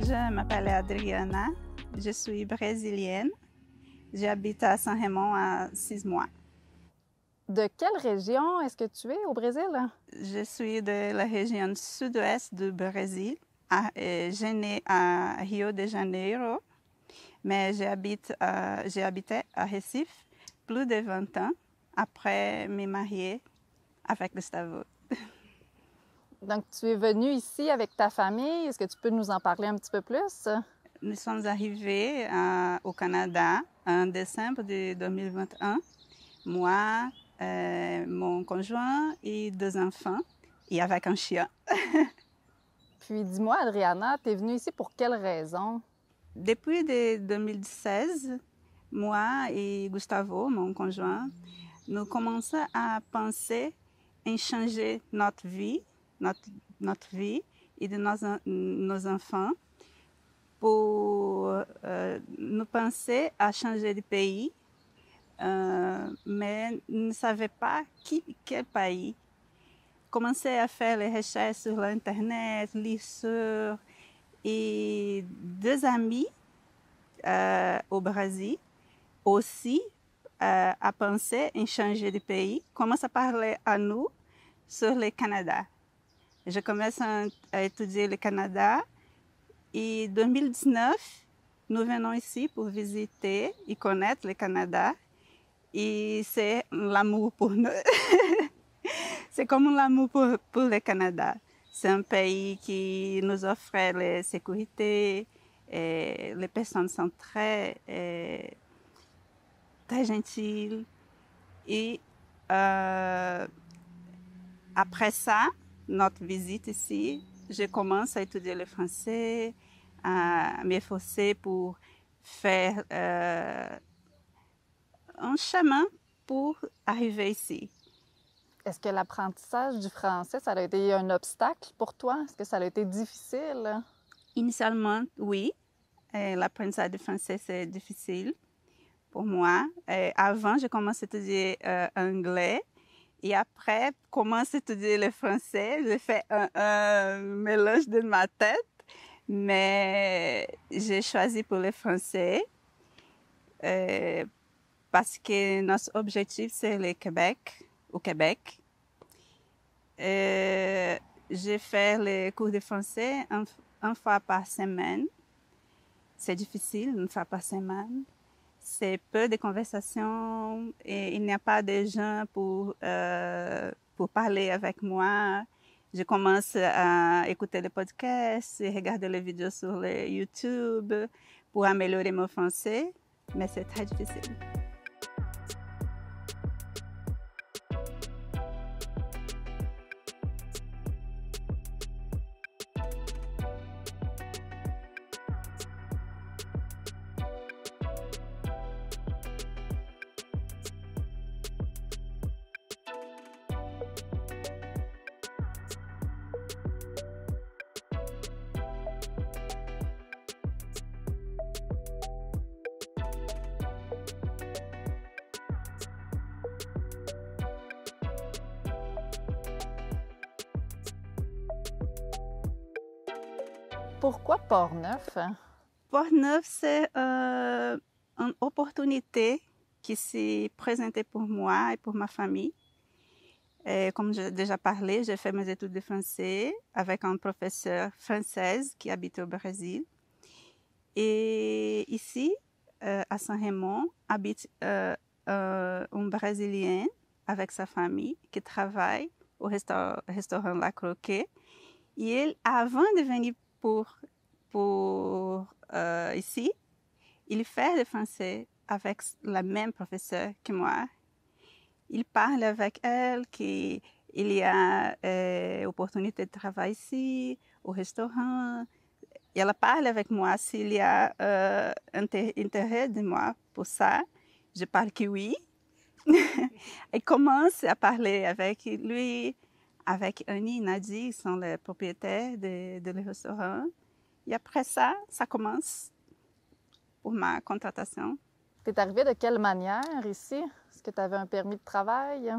Je m'appelle Adriana, je suis brésilienne. J'habite à San Ramon à 6 mois. De quelle région est-ce que tu es au Brésil? Je suis de la région sud-ouest du Brésil. Je nais à Rio de Janeiro, mais j'ai habité à Recife plus de 20 ans après me marier avec Gustavo. Donc, tu es venue ici avec ta famille. Est-ce que tu peux nous en parler un petit peu plus? Nous sommes arrivés au Canada en décembre de 2021. Moi, mon conjoint et 2 enfants, et avec un chien. Puis, dis-moi, Adriana, tu es venue ici pour quelle raison? Depuis 2016, moi et Gustavo, mon conjoint, nous commençons à penser en changer notre vie et de nos enfants pour nous penser à changer de pays, mais ne savait pas quel pays. Commencé à faire les recherches sur l'internet, lire sur, et 2 amis au Brésil aussi à penser en changer de pays, commencent à parler à nous sur le Canada. Je commence à étudier le Canada et en 2019, nous venons ici pour visiter et connaître le Canada et c'est l'amour pour nous. C'est comme l'amour pour le Canada. C'est un pays qui nous offre la sécurité, et les personnes sont très gentilles. Et après ça, notre visite ici, je commence à étudier le français, à m'efforcer pour faire un chemin pour arriver ici. Est-ce que l'apprentissage du français, ça a été un obstacle pour toi? Est-ce que ça a été difficile? Initialement, oui. L'apprentissage du français, c'est difficile pour moi. Avant, je commence à étudier anglais. Et après, commence à étudier le français. J'ai fait un mélange dans ma tête. Mais j'ai choisi pour le français parce que notre objectif, c'est le Québec, au Québec. J'ai fait les cours de français une fois par semaine. C'est difficile, une fois par semaine. C'est peu de conversations et il n'y a pas de gens pour parler avec moi. Je commence à écouter les podcasts et regarder les vidéos sur le YouTube pour améliorer mon français, mais c'est très difficile. Pourquoi Port-Neuf? Port-Neuf, c'est une opportunité qui s'est présentée pour moi et pour ma famille. Et comme j'ai déjà parlé, j'ai fait mes études de français avec un professeur français qui habite au Brésil. Et ici, à San Ramon, habite un Brésilien avec sa famille qui travaille au restaurant La Croquette. Et avant de venir pour ici, il fait le français avec la même professeure que moi. Il parle avec elle qu'il y a opportunité de travail ici, au restaurant. Et elle parle avec moi s'il y a intérêt de moi pour ça. Je parle que oui. Elle commence à parler avec lui, avec Annie et Nadia, qui sont les propriétaires de le restaurant. Et après ça, ça commence pour ma contratation. Tu es arrivée de quelle manière ici? Est-ce que tu avais un permis de travail?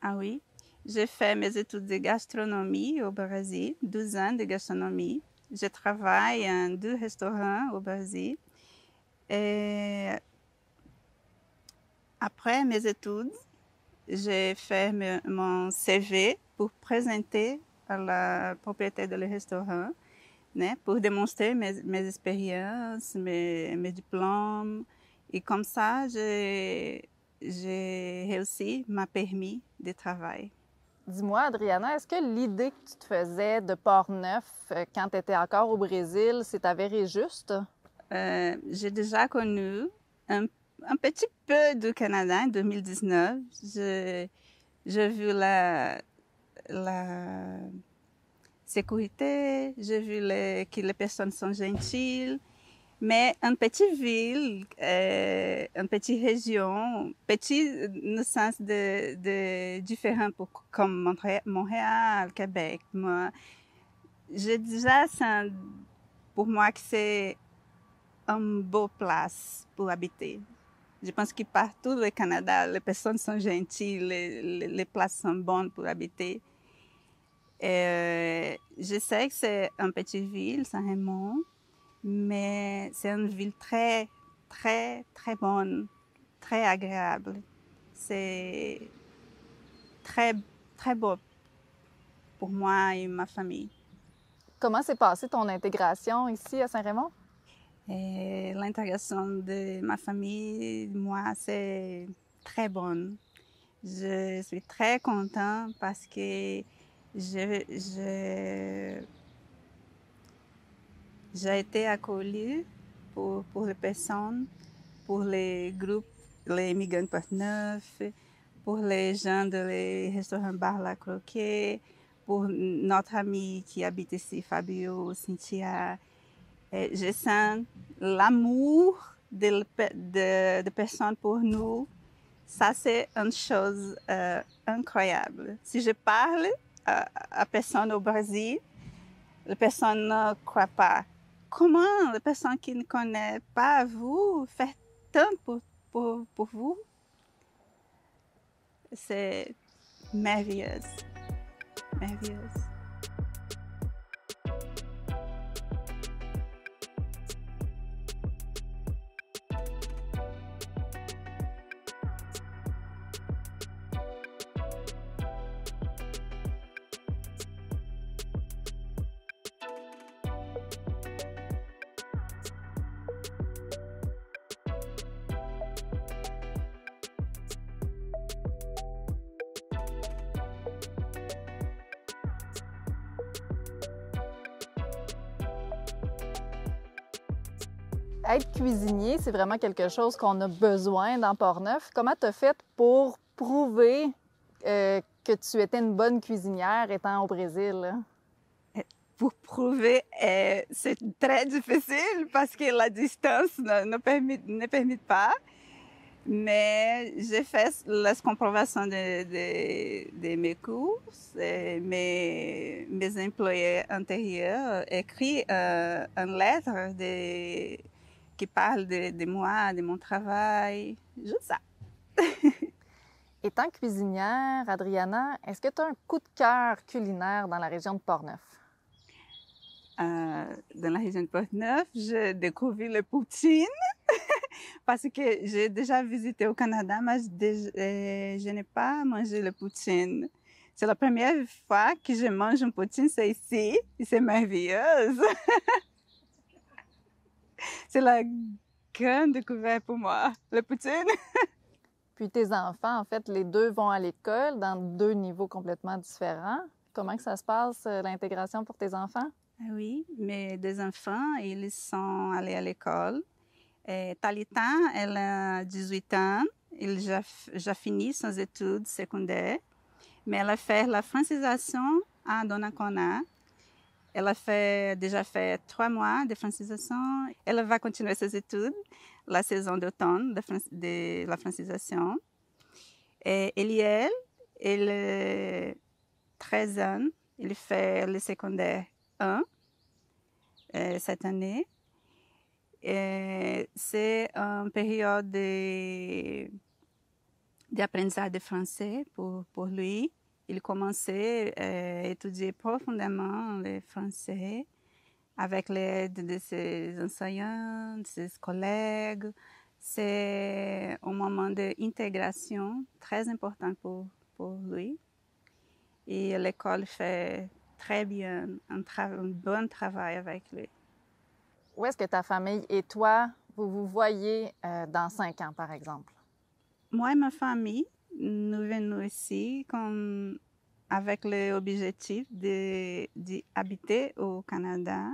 Ah oui, j'ai fait mes études de gastronomie au Brésil, 12 ans de gastronomie. Je travaille dans 2 restaurants au Brésil. Et après mes études, j'ai fait mon CV pour présenter à la propriétaire de le restaurant, né, pour démontrer mes expériences, mes diplômes. Et comme ça, j'ai réussi ma permis de travail. Dis-moi, Adriana, est-ce que l'idée que tu te faisais de Portneuf quand tu étais encore au Brésil s'est avérée juste? J'ai déjà connu un, un petit peu du Canada en 2019. J'ai vu la sécurité, j'ai vu que les personnes sont gentilles, mais une petite ville, une petite région, petit no sens de différent comme Montréal, Québec. Moi, j'ai déjà senti pour moi que c'est une bonne place pour habiter. Je pense que partout au Canada, les personnes sont gentilles, les places sont bonnes pour habiter. Je sais que c'est une petite ville, Saint-Raymond, mais c'est une ville très, très, très bonne, très agréable. C'est très, très beau pour moi et ma famille. Comment s'est passée ton intégration ici à Saint-Raymond? Et l'intégration de ma famille, moi, c'est très bonne. Je suis très contente parce que j'ai été accueillie pour les personnes, pour les groupes, les migrants Portneuf, pour les gens de les restaurants Bar La Croquette, pour notre ami qui habite ici, Fabio, Cynthia. Et je sens l'amour de personnes pour nous. Ça, c'est une chose incroyable. Si je parle à personne au Brésil, les personnes ne croient pas. Comment les personnes qui ne connaissent pas vous faire tant pour vous? C'est merveilleux. Merveilleux. Être cuisinier, c'est vraiment quelque chose qu'on a besoin dans Portneuf. Comment tu as fait pour prouver que tu étais une bonne cuisinière étant au Brésil, là? Pour prouver, c'est très difficile parce que la distance ne permet pas. Mais j'ai fait la comprovations de mes courses. Et mes employés antérieurs écrit une lettre qui parle de moi, de mon travail, juste ça. Étant cuisinière, Adriana, est-ce que tu as un coup de cœur culinaire dans la région de Portneuf? Dans la région de Portneuf, j'ai découvert le poutine parce que j'ai déjà visité au Canada, mais je n'ai pas mangé le poutine. C'est la première fois que je mange un poutine, c'est ici, et c'est merveilleux. C'est la grande découverte pour moi, le poutine. Puis tes enfants, en fait, les deux vont à l'école dans deux niveaux complètement différents. Comment que ça se passe, l'intégration pour tes enfants? Ah oui, mes deux enfants, ils sont allés à l'école. Et Talita, elle a 18 ans, elle já fini ses études secondaires, mais elle a fait la francisation à Donnacona. Elle a déjà fait 3 mois de francisation. Elle va continuer ses études la saison d'automne de la francisation. Et Eliel, elle a 13 ans. Il fait le secondaire 1 cette année. C'est une période d'apprentissage de français pour lui. Il commençait à étudier profondément le français avec l'aide de ses enseignants, de ses collègues. C'est un moment d'intégration très important pour lui. Et l'école fait très bien un bon travail avec lui. Où est-ce que ta famille et toi, vous vous voyez dans 5 ans, par exemple? Moi et ma famille, nous venons ici avec l'objectif d'habiter au Canada,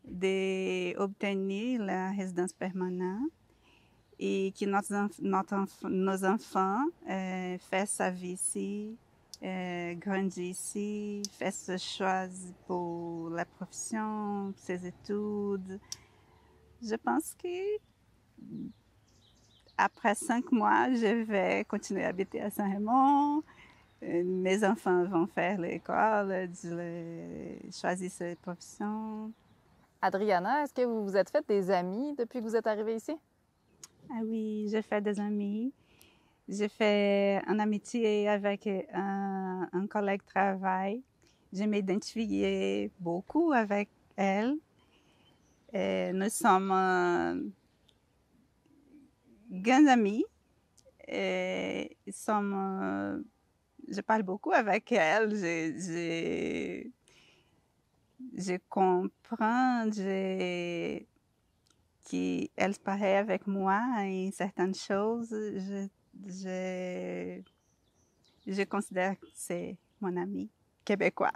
d'obtenir la résidence permanente et que nos enfants fassent sa vie ici, grandissent ici, fassent ce choix pour la profession, ses études. Je pense que après 5 mois, je vais continuer à habiter à Saint-Raymond. Mes enfants vont faire l'école, choisir cette profession. Adriana, est-ce que vous vous êtes fait des amis depuis que vous êtes arrivée ici? Ah oui, j'ai fait des amis. J'ai fait une amitié avec un collègue de travail. Je m'identifiais beaucoup avec elle. Et nous sommes grands amis. Et je parle beaucoup avec elle. Je comprends qu'elle paraît avec moi en certaines choses. Je considère que c'est mon ami québécois.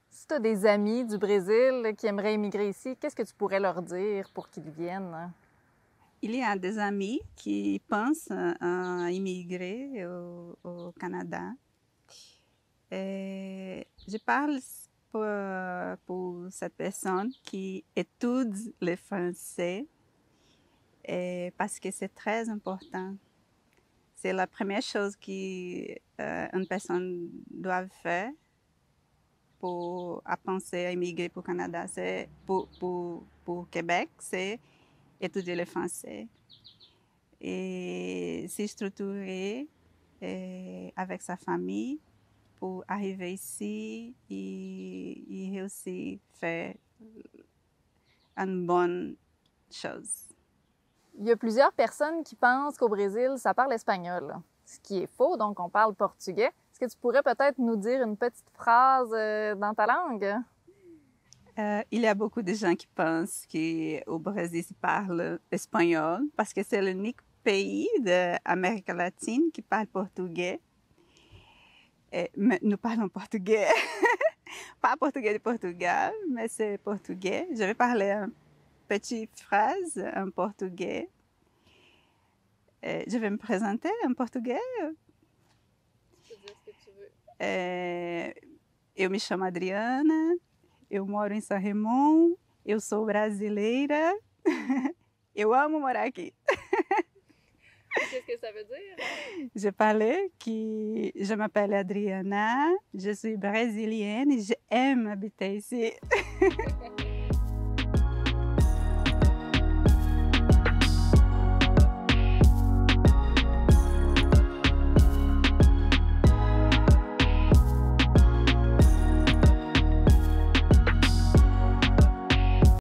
Si tu as des amis du Brésil qui aimeraient immigrer ici, qu'est-ce que tu pourrais leur dire pour qu'ils viennent? Il y a des amis qui pensent à immigrer au Canada. Et je parle pour cette personne qui étudie le français parce que c'est très important. C'est la première chose qu'une personne doit faire pour penser à immigrer pour le Canada. C'est pour Québec, c'est étudier le français et se structurer avec sa famille pour arriver ici et réussir à faire une bonne chose. Il y a plusieurs personnes qui pensent qu'au Brésil, ça parle espagnol, ce qui est faux, donc on parle portugais. Est-ce que tu pourrais peut-être nous dire une petite phrase dans ta langue? Il y a beaucoup de gens qui pensent qu'au Brésil, se parle espagnol parce que c'est l'unique pays d'Amérique latine qui parle portugais. Mais nous parlons portugais. Pas portugais de Portugal, mais c'est portugais. Je vais parler une petite phrase en portugais. Je vais me présenter en portugais. Tu peux dire ce que tu veux. Eu me chamo Adriana, eu moro em Saint-Raymond, eu sou brasileira, eu amo morar aqui. Qu'est-ce que ça veut dire? Je parlais que je m'appelle Adriana, je suis brésilienne et j'aime habiter ici.